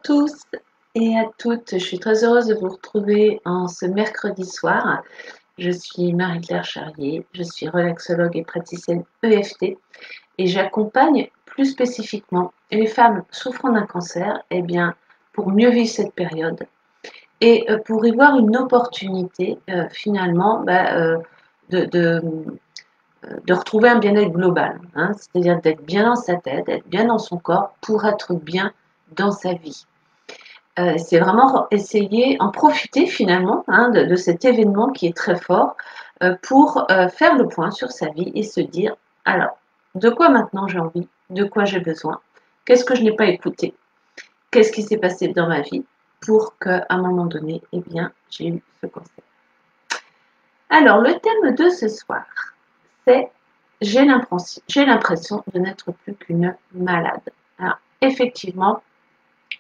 tous et à toutes, je suis très heureuse de vous retrouver en ce mercredi soir. Je suis Marie-Claire Charrier, je suis relaxologue et praticienne EFT et j'accompagne plus spécifiquement les femmes souffrant d'un cancer pour mieux vivre cette période et pour y voir une opportunité de, de, de retrouver un bien-être global, hein, c'est-à-dire d'être bien dans sa tête, d'être bien dans son corps pour être bien dans sa vie. C'est vraiment essayer, en profiter finalement de cet événement qui est très fort pour faire le point sur sa vie et se dire, alors, de quoi maintenant j'ai envie, de quoi j'ai besoin, qu'est-ce que je n'ai pas écouté, qu'est-ce qui s'est passé dans ma vie pour qu'à un moment donné, j'ai eu ce cancer. Alors, le thème de ce soir, c'est j'ai l'impression de n'être plus qu'une malade. Alors, effectivement,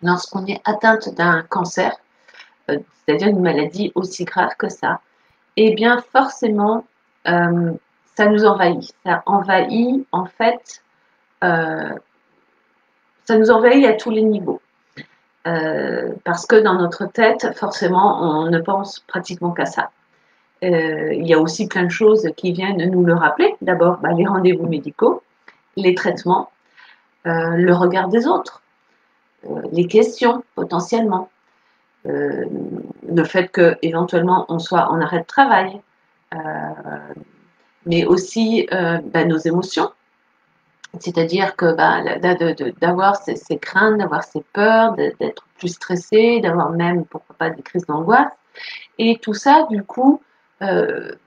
lorsqu'on est atteinte d'un cancer, c'est-à-dire une maladie aussi grave que ça, eh bien forcément, euh, ça nous envahit. Ça envahit en fait, euh, ça nous envahit à tous les niveaux. Parce que dans notre tête, forcément, on ne pense pratiquement qu'à ça. Il y a aussi plein de choses qui viennent nous le rappeler. D'abord, les rendez-vous médicaux, les traitements, le regard des autres, les questions potentiellement. Le fait que éventuellement on soit en arrêt de travail, euh, mais aussi nos émotions, c'est-à-dire que d'avoir ces craintes, d'avoir ces peurs, d'être plus stressé, d'avoir même pourquoi pas des crises d'angoisse, et tout ça du coup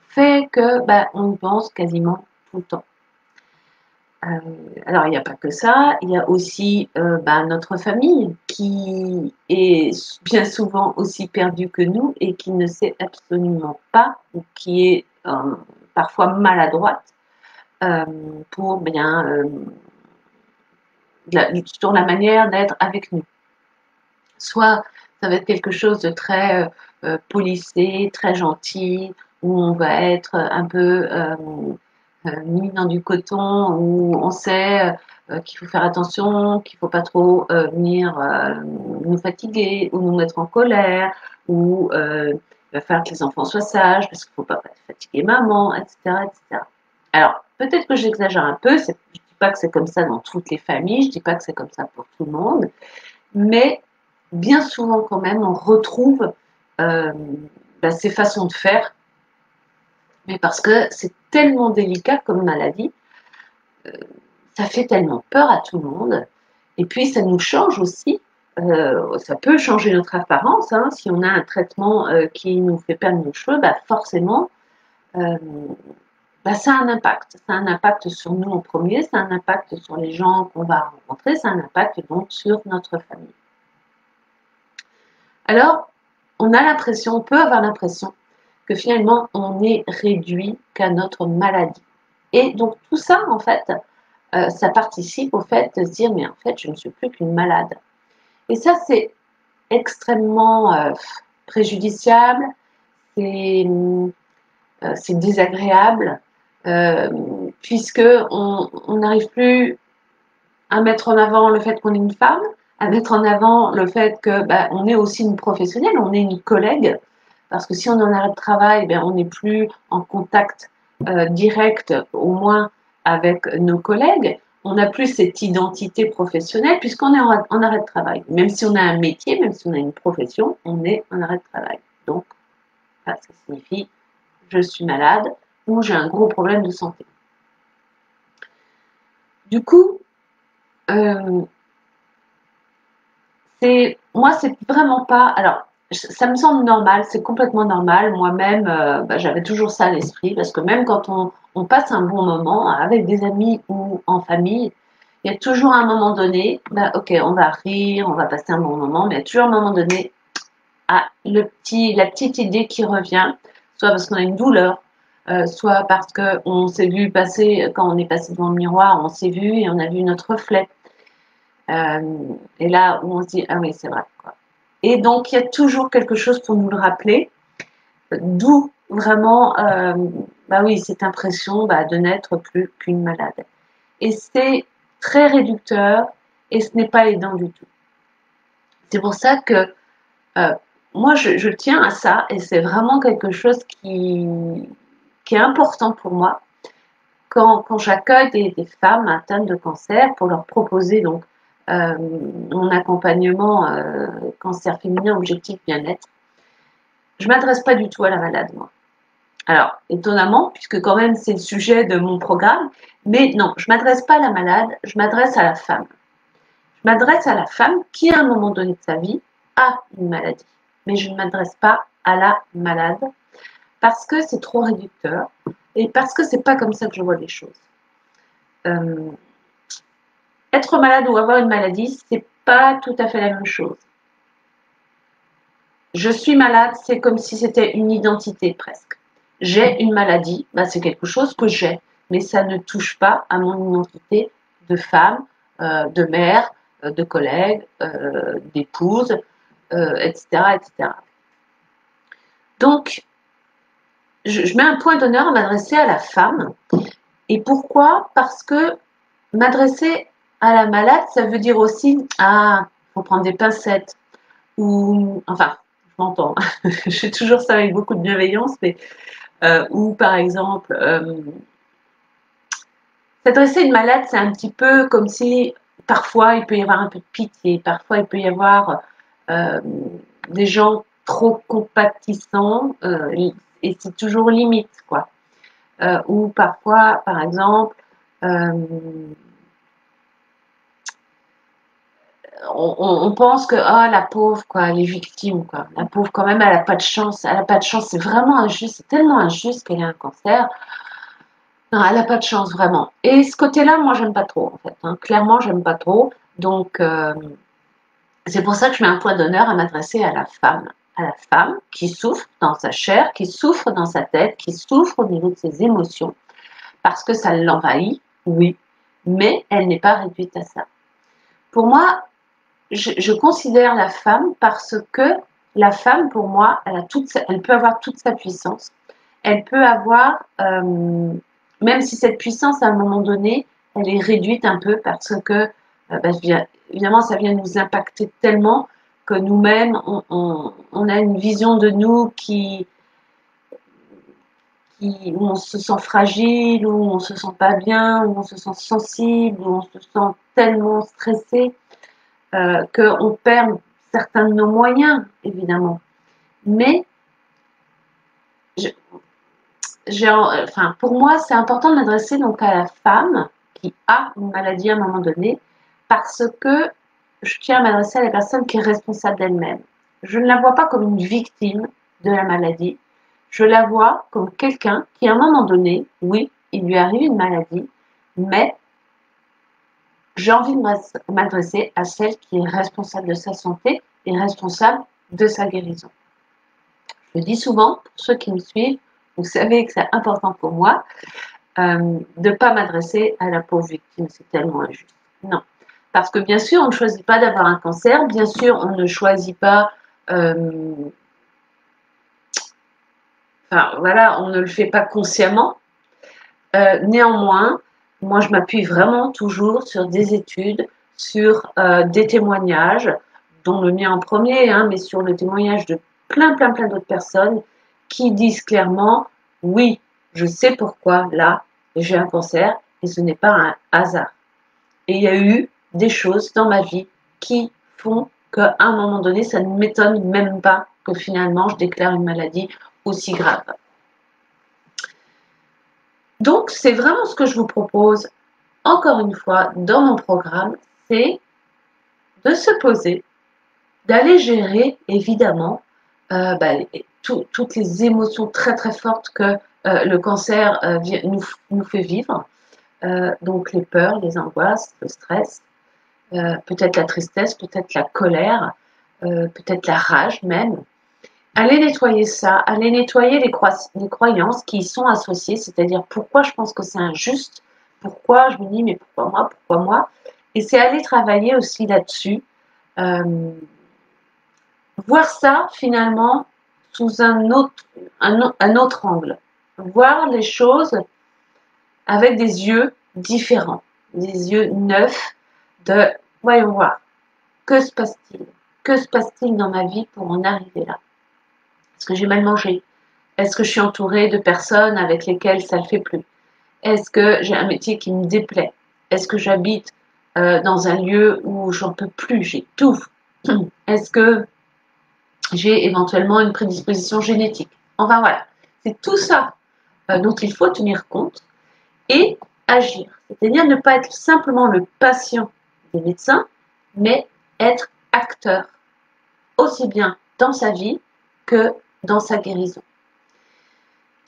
fait que on y pense quasiment tout le temps. Alors, il n'y a pas que ça, il y a aussi notre famille qui est bien souvent aussi perdue que nous et qui ne sait absolument pas ou qui est parfois maladroite euh, pour sur la manière d'être avec nous. Soit ça va être quelque chose de très policé, très gentil, où on va être un peu mis dans du coton, où on sait qu'il faut faire attention, qu'il ne faut pas trop venir nous fatiguer ou nous mettre en colère, ou il va falloir que les enfants soient sages parce qu'il ne faut pas fatiguer maman, etc., etc. Alors, peut-être que j'exagère un peu, je ne dis pas que c'est comme ça dans toutes les familles, je ne dis pas que c'est comme ça pour tout le monde, mais bien souvent quand même, on retrouve euh, ces façons de faire, mais parce que c'est tellement délicat comme maladie, ça fait tellement peur à tout le monde, et puis ça nous change aussi, ça peut changer notre apparence, hein, si on a un traitement qui nous fait perdre nos cheveux, forcément, euh, ça a un impact sur nous en premier, ça a un impact sur les gens qu'on va rencontrer, ça a un impact donc sur notre famille. Alors, on peut avoir l'impression que finalement, on est réduit qu'à notre maladie. Et donc, tout ça, en fait, ça participe au fait de se dire, mais en fait, je ne suis plus qu'une malade. Et ça, c'est extrêmement préjudiciable, c'est désagréable, euh, puisque on n'arrive plus à mettre en avant le fait qu'on est une femme, à mettre en avant le fait que on est aussi une professionnelle, on est une collègue, parce que si on est en arrêt de travail, on n'est plus en contact direct, au moins avec nos collègues. On n'a plus cette identité professionnelle puisqu'on est en arrêt de travail. Même si on a un métier, même si on a une profession, on est en arrêt de travail. Donc, ça signifie je suis malade ou j'ai un gros problème de santé. Du coup, euh, moi, c'est vraiment pas. Alors, ça me semble normal, c'est complètement normal. Moi-même, j'avais toujours ça à l'esprit parce que même quand on passe un bon moment avec des amis ou en famille, il y a toujours un moment donné, ok, on va rire, on va passer un bon moment, mais il y a toujours un moment donné, la petite idée qui revient, soit parce qu'on a une douleur, soit parce qu'on s'est vu passer, quand on est passé devant le miroir, on s'est vu et on a vu notre reflet. Et là où on se dit, ah oui, c'est vrai, quoi. Et donc, il y a toujours quelque chose pour nous le rappeler, d'où vraiment, oui, cette impression de n'être plus qu'une malade. Et c'est très réducteur et ce n'est pas aidant du tout. C'est pour ça que moi, je tiens à ça et c'est vraiment quelque chose qui est important pour moi. Quand j'accueille des femmes atteintes de cancer pour leur proposer donc mon accompagnement cancer féminin objectif bien-être, je ne m'adresse pas du tout à la malade, moi. Alors, étonnamment, puisque quand même c'est le sujet de mon programme, mais non, je ne m'adresse pas à la malade, je m'adresse à la femme. Je m'adresse à la femme qui, à un moment donné de sa vie, a une maladie. Mais je ne m'adresse pas à la malade parce que c'est trop réducteur et parce que c'est pas comme ça que je vois les choses. Être malade ou avoir une maladie, c'est pas tout à fait la même chose. Je suis malade, c'est comme si c'était une identité presque. J'ai une maladie, bah, c'est quelque chose que j'ai, mais ça ne touche pas à mon identité de femme, de mère, de collègue, d'épouse, etc., etc. Donc, je mets un point d'honneur à m'adresser à la femme. Et pourquoi? Parce que m'adresser à la malade, ça veut dire aussi, ah, faut prendre des pincettes, ou, enfin, je m'entends, je fais toujours ça avec beaucoup de bienveillance, mais, ou par exemple, s'adresser à une malade, c'est un petit peu comme si, parfois, il peut y avoir un peu de pitié, parfois, il peut y avoir euh, des gens trop compatissants, et c'est toujours limite, quoi. Ou parfois, par exemple, euh, on pense que oh, la pauvre, quoi, elle est victime, quoi. La pauvre, quand même, elle n'a pas de chance. Elle n'a pas de chance. C'est vraiment injuste. C'est tellement injuste qu'elle ait un cancer. Non, elle n'a pas de chance, vraiment. Et ce côté-là, moi, j'aime pas trop, en fait. Hein. Clairement, j'aime pas trop. Donc, c'est pour ça que je mets un point d'honneur à m'adresser à la femme. À la femme qui souffre dans sa chair, qui souffre dans sa tête, qui souffre au niveau de ses émotions, parce que ça l'envahit, oui, mais elle n'est pas réduite à ça. Pour moi, je considère la femme parce que la femme, pour moi, elle peut avoir toute sa puissance. Elle peut avoir, même si cette puissance, à un moment donné, elle est réduite un peu parce que, évidemment, ça vient nous impacter tellement que nous-mêmes, on a une vision de nous où on se sent fragile, où on se sent pas bien, où on se sent sensible, où on se sent tellement stressé qu'on perd certains de nos moyens, évidemment. Mais pour moi, c'est important de m'adresser donc à la femme qui a une maladie à un moment donné, parce que je tiens à m'adresser à la personne qui est responsable d'elle-même. Je ne la vois pas comme une victime de la maladie. Je la vois comme quelqu'un qui, à un moment donné, oui, il lui arrive une maladie, mais j'ai envie de m'adresser à celle qui est responsable de sa santé et responsable de sa guérison. Je le dis souvent, pour ceux qui me suivent, vous savez que c'est important pour moi de ne pas m'adresser à la pauvre victime, c'est tellement injuste. Non. Parce que bien sûr, on ne choisit pas d'avoir un cancer, bien sûr, on ne choisit pas... voilà, on ne le fait pas consciemment. Néanmoins, moi, je m'appuie vraiment toujours sur des études, sur des témoignages, dont le mien en premier, hein, mais sur le témoignage de plein d'autres personnes qui disent clairement, oui, je sais pourquoi, là, j'ai un cancer, et ce n'est pas un hasard. Et il y a eu des choses dans ma vie qui font qu'à un moment donné, ça ne m'étonne même pas que finalement, je déclare une maladie aussi grave. Donc, c'est vraiment ce que je vous propose, encore une fois, dans mon programme, c'est de se poser, d'aller gérer, évidemment, toutes les émotions très fortes que le cancer nous fait vivre. Donc, les peurs, les angoisses, le stress, peut-être la tristesse, peut-être la colère, peut-être la rage même. Allez nettoyer ça, allez nettoyer les croyances qui y sont associées, c'est-à-dire pourquoi je pense que c'est injuste, pourquoi je me dis mais pourquoi moi, et c'est aller travailler aussi là-dessus, voir ça finalement sous un autre angle, voir les choses avec des yeux différents, des yeux neufs, de voyons voir, que se passe-t-il, Que se passe-t-il dans ma vie pour en arriver là? Est-ce que j'ai mal mangé? Est-ce que je suis entourée de personnes avec lesquelles ça ne le fait plus? Est-ce que j'ai un métier qui me déplaît? Est-ce que j'habite dans un lieu où j'en peux plus, j'étouffe? Est-ce que j'ai éventuellement une prédisposition génétique? Enfin voilà, c'est tout ça dont il faut tenir compte et agir. C'est-à-dire ne pas être simplement le patient des médecins, mais être acteur, aussi bien dans sa vie que dans sa guérison.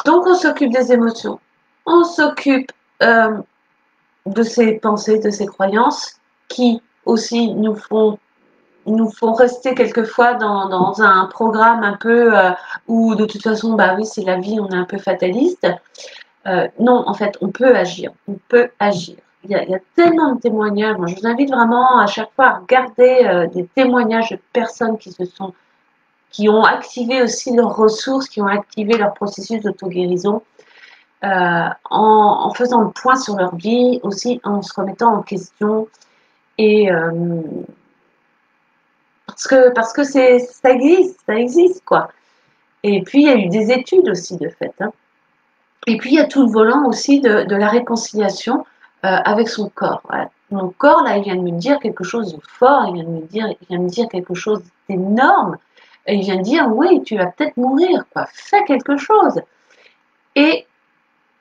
Donc on s'occupe des émotions, on s'occupe de ses pensées, de ses croyances, qui aussi nous font rester quelquefois dans un programme un peu où de toute façon, bah oui, c'est la vie, on est un peu fataliste. Non, en fait, on peut agir. On peut agir. Il y a tellement de témoignages. Moi, je vous invite vraiment à chaque fois à regarder des témoignages de personnes qui ont activé aussi leurs ressources, qui ont activé leur processus d'auto-guérison, en faisant le point sur leur vie, aussi en se remettant en question. Et parce que ça existe, quoi. Et puis, il y a eu des études aussi, de fait. Hein. Et puis, il y a tout le volant aussi de la réconciliation avec son corps. Voilà. Mon corps, là, il vient de me dire quelque chose de fort, il vient de me dire quelque chose d'énorme. Et il vient de dire, oui, tu vas peut-être mourir, quoi. Fais quelque chose. Et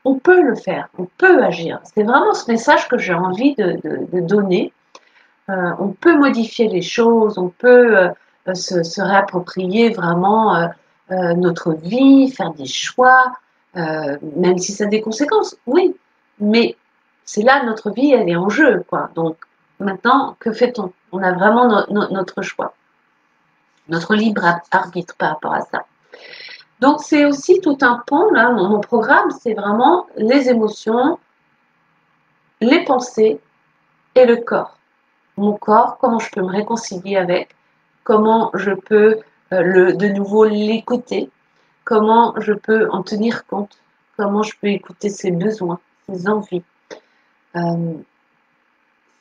on peut le faire, on peut agir. C'est vraiment ce message que j'ai envie de donner. On peut modifier les choses, on peut se réapproprier vraiment notre vie, faire des choix, même si ça a des conséquences, oui. Mais c'est là notre vie, elle est en jeu, quoi. Donc maintenant, que fait-on? On a vraiment notre choix, notre libre arbitre par rapport à ça. Donc c'est aussi tout un pont, là, mon programme, c'est vraiment les émotions, les pensées et le corps. Mon corps, comment je peux me réconcilier avec, comment je peux de nouveau l'écouter, comment je peux en tenir compte, comment je peux écouter ses besoins, ses envies.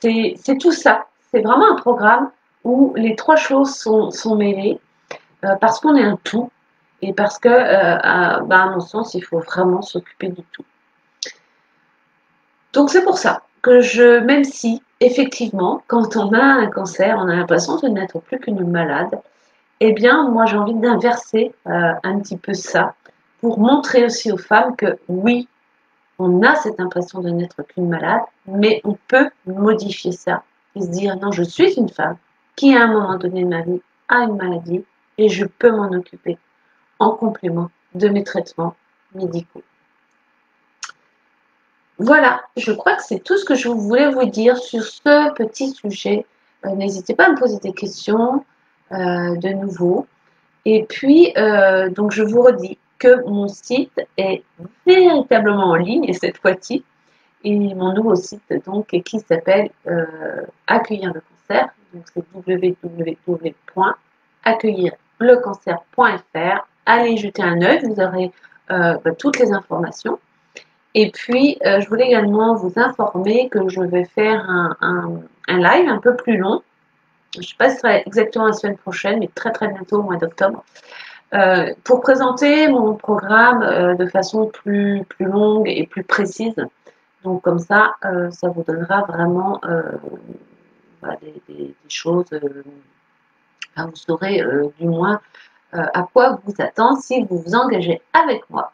C'est tout ça. C'est vraiment un programme où les trois choses sont mêlées parce qu'on est un tout et parce que, à mon sens, il faut vraiment s'occuper du tout. Donc c'est pour ça que même si effectivement, quand on a un cancer, on a l'impression de n'être plus qu'une malade, eh bien, moi j'ai envie d'inverser un petit peu ça pour montrer aussi aux femmes que oui, on a cette impression de n'être qu'une malade, mais on peut modifier ça et se dire non, je suis une femme qui à un moment donné de ma vie a une maladie et je peux m'en occuper en complément de mes traitements médicaux. Voilà, je crois que c'est tout ce que je voulais vous dire sur ce petit sujet. N'hésitez pas à me poser des questions de nouveau. Et puis, donc je vous redis que mon site est véritablement en ligne, et cette fois-ci, et mon nouveau site donc qui s'appelle Accueillir le cancer. Donc c'est www.accueillirlecancer.fr. Allez jeter un œil, vous aurez toutes les informations. Et puis, je voulais également vous informer que je vais faire un live un peu plus long. Je ne sais pas si ce sera exactement la semaine prochaine, mais très très bientôt, au mois d'octobre, pour présenter mon programme de façon plus longue et plus précise. Donc comme ça, ça vous donnera vraiment des choses, vous saurez du moins à quoi vous attendre si vous vous engagez avec moi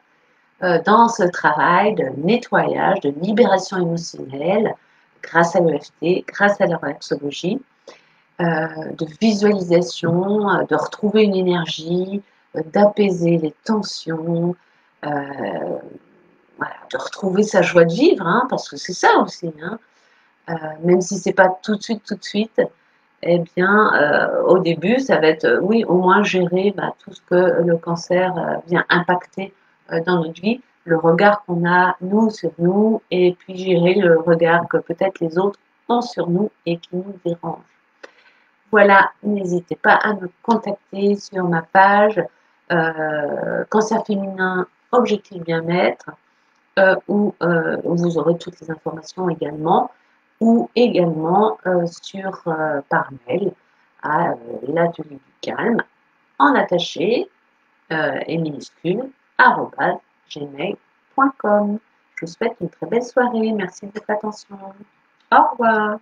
dans ce travail de nettoyage, de libération émotionnelle, grâce à l'EFT, grâce à la relaxologie, de visualisation, de retrouver une énergie, d'apaiser les tensions, voilà, de retrouver sa joie de vivre, hein, parce que c'est ça aussi, hein, même si c'est pas tout de suite, eh bien, au début, ça va être, oui, au moins gérer tout ce que le cancer vient impacter dans notre vie, le regard qu'on a, nous, sur nous, et puis gérer le regard que peut-être les autres ont sur nous et qui nous dérange. Voilà, n'hésitez pas à me contacter sur ma page Cancer féminin Objectif Bien-être, où vous aurez toutes les informations également, ou également par mail à l'atelier du calme en attaché et minuscule @gmail.com. Je vous souhaite une très belle soirée. Merci de votre attention. Au revoir.